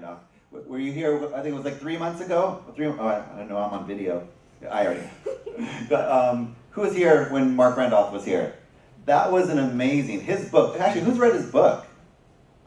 Randolph. Were you here? I think it was like 3 months ago. I don't know. I'm on video. I already. But, who was here when Marc Randolph was here? That was an amazing. His book. Actually, who's read his book?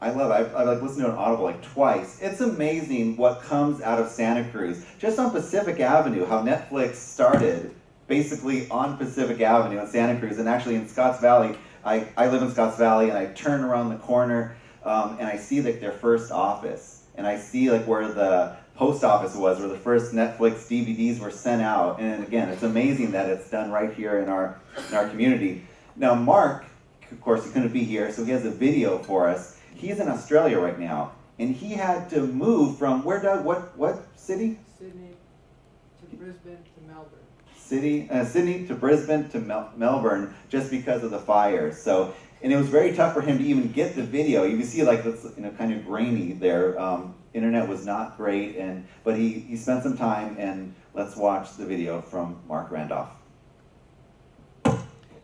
I love it. I've like listened to it on Audible like twice. It's amazing what comes out of Santa Cruz. Just on Pacific Avenue, how Netflix started basically on Pacific Avenue in Santa Cruz, and actually in Scotts Valley. I live in Scotts Valley, and I turn around the corner, and I see like their first office, and I see like where the post office was, where the first Netflix DVDs were sent out. And again, it's amazing that it's done right here in our community. Now, Marc, of course, he couldn't be here, so he has a video for us. He's in Australia right now, and he had to move from where, Doug? What city? Sydney to Brisbane to Melbourne. Sydney to Brisbane to Melbourne, just because of the fires. So, and it was very tough for him to even get the video. You can see like it's kind of grainy there. Internet was not great, but he spent some time, and let's watch the video from Marc Randolph.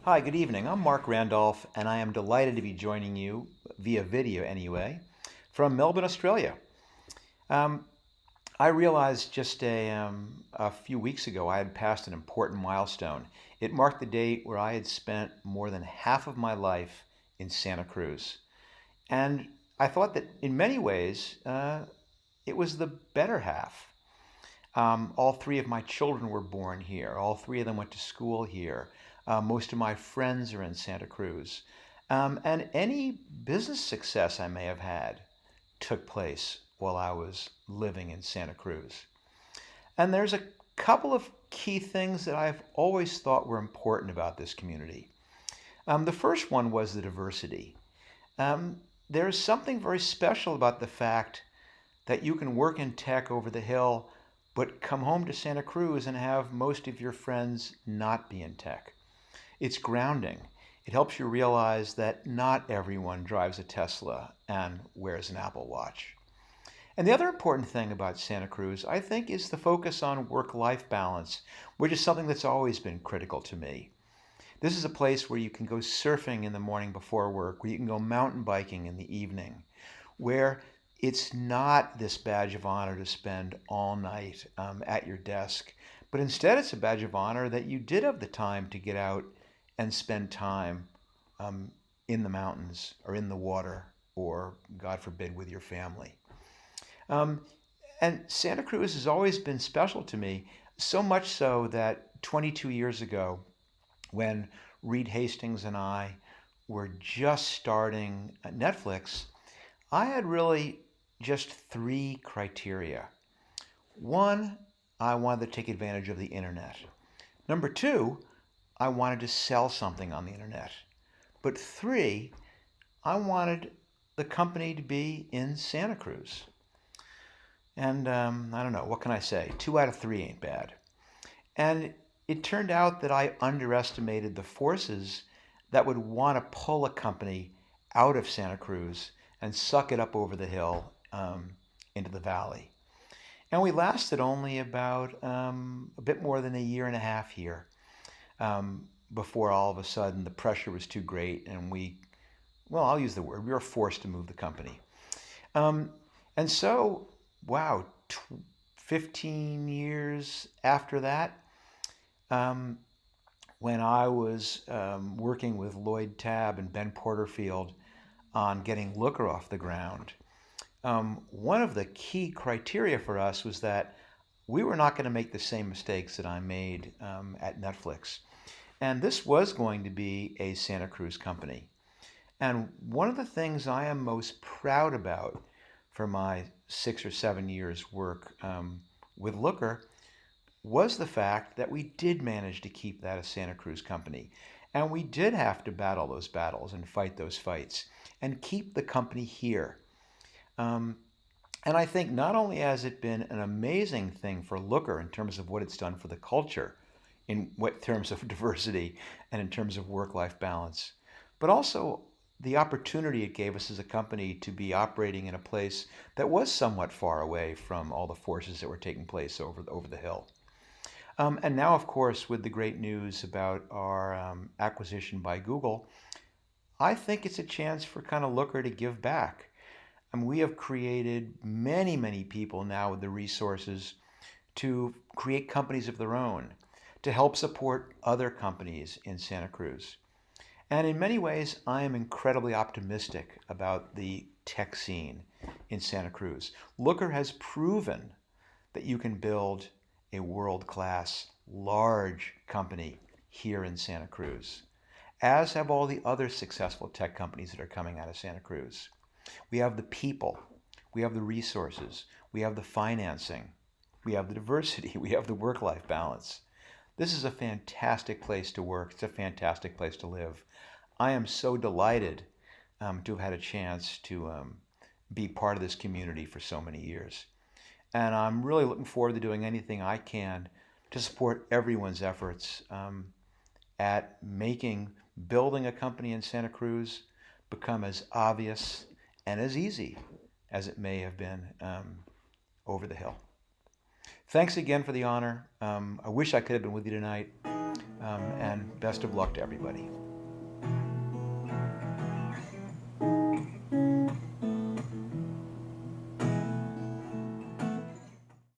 Hi, good evening. I'm Marc Randolph, and I am delighted to be joining you, via video anyway, from Melbourne, Australia. I realized just a few weeks ago I had passed an important milestone. It marked the date where I had spent more than half of my life in Santa Cruz. And I thought that in many ways, it was the better half. All three of my children were born here. All three of them went to school here. Most of my friends are in Santa Cruz. And any business success I may have had took place while I was living in Santa Cruz. And there's a couple of key things that I've always thought were important about this community. The first one was the diversity. There's something very special about the fact that you can work in tech over the hill, but come home to Santa Cruz and have most of your friends not be in tech. It's grounding. It helps you realize that not everyone drives a Tesla and wears an Apple Watch. And the other important thing about Santa Cruz, I think, is the focus on work-life balance, which is something that's always been critical to me. This is a place where you can go surfing in the morning before work, where you can go mountain biking in the evening, where it's not this badge of honor to spend all night at your desk, but instead it's a badge of honor that you did have the time to get out and spend time in the mountains or in the water or, God forbid, with your family. And Santa Cruz has always been special to me, so much so that 22 years ago, when Reed Hastings and I were just starting Netflix, I had really just three criteria. One, I wanted to take advantage of the internet. Number two, I wanted to sell something on the internet. But three, I wanted the company to be in Santa Cruz. And I don't know, what can I say? 2 out of 3 ain't bad. And it turned out that I underestimated the forces that would want to pull a company out of Santa Cruz and suck it up over the hill into the valley. And we lasted only about a bit more than a year and a half here before all of a sudden the pressure was too great and I'll use the word, we were forced to move the company. And so, wow, 15 years after that, when I was working with Lloyd Tabb and Ben Porterfield on getting Looker off the ground, one of the key criteria for us was that we were not going to make the same mistakes that I made at Netflix. And this was going to be a Santa Cruz company. And one of the things I am most proud about for my 6 or 7 years work with Looker was the fact that we did manage to keep that a Santa Cruz company. And we did have to battle those battles and fight those fights and keep the company here. And I think not only has it been an amazing thing for Looker in terms of what it's done for the culture, in what terms of diversity and in terms of work-life balance, but also the opportunity it gave us as a company to be operating in a place that was somewhat far away from all the forces that were taking place over the hill. And now, of course, with the great news about our acquisition by Google, I think it's a chance for kind of Looker to give back. I mean, we have created many, many people now with the resources to create companies of their own, to help support other companies in Santa Cruz. And in many ways, I am incredibly optimistic about the tech scene in Santa Cruz. Looker has proven that you can build a world-class, large company here in Santa Cruz, as have all the other successful tech companies that are coming out of Santa Cruz. We have the people, we have the resources, we have the financing, we have the diversity, we have the work-life balance. This is a fantastic place to work. It's a fantastic place to live. I am so delighted to have had a chance to be part of this community for so many years. And I'm really looking forward to doing anything I can to support everyone's efforts at making building a company in Santa Cruz become as obvious and as easy as it may have been over the hill. Thanks again for the honor. I wish I could have been with you tonight, and best of luck to everybody.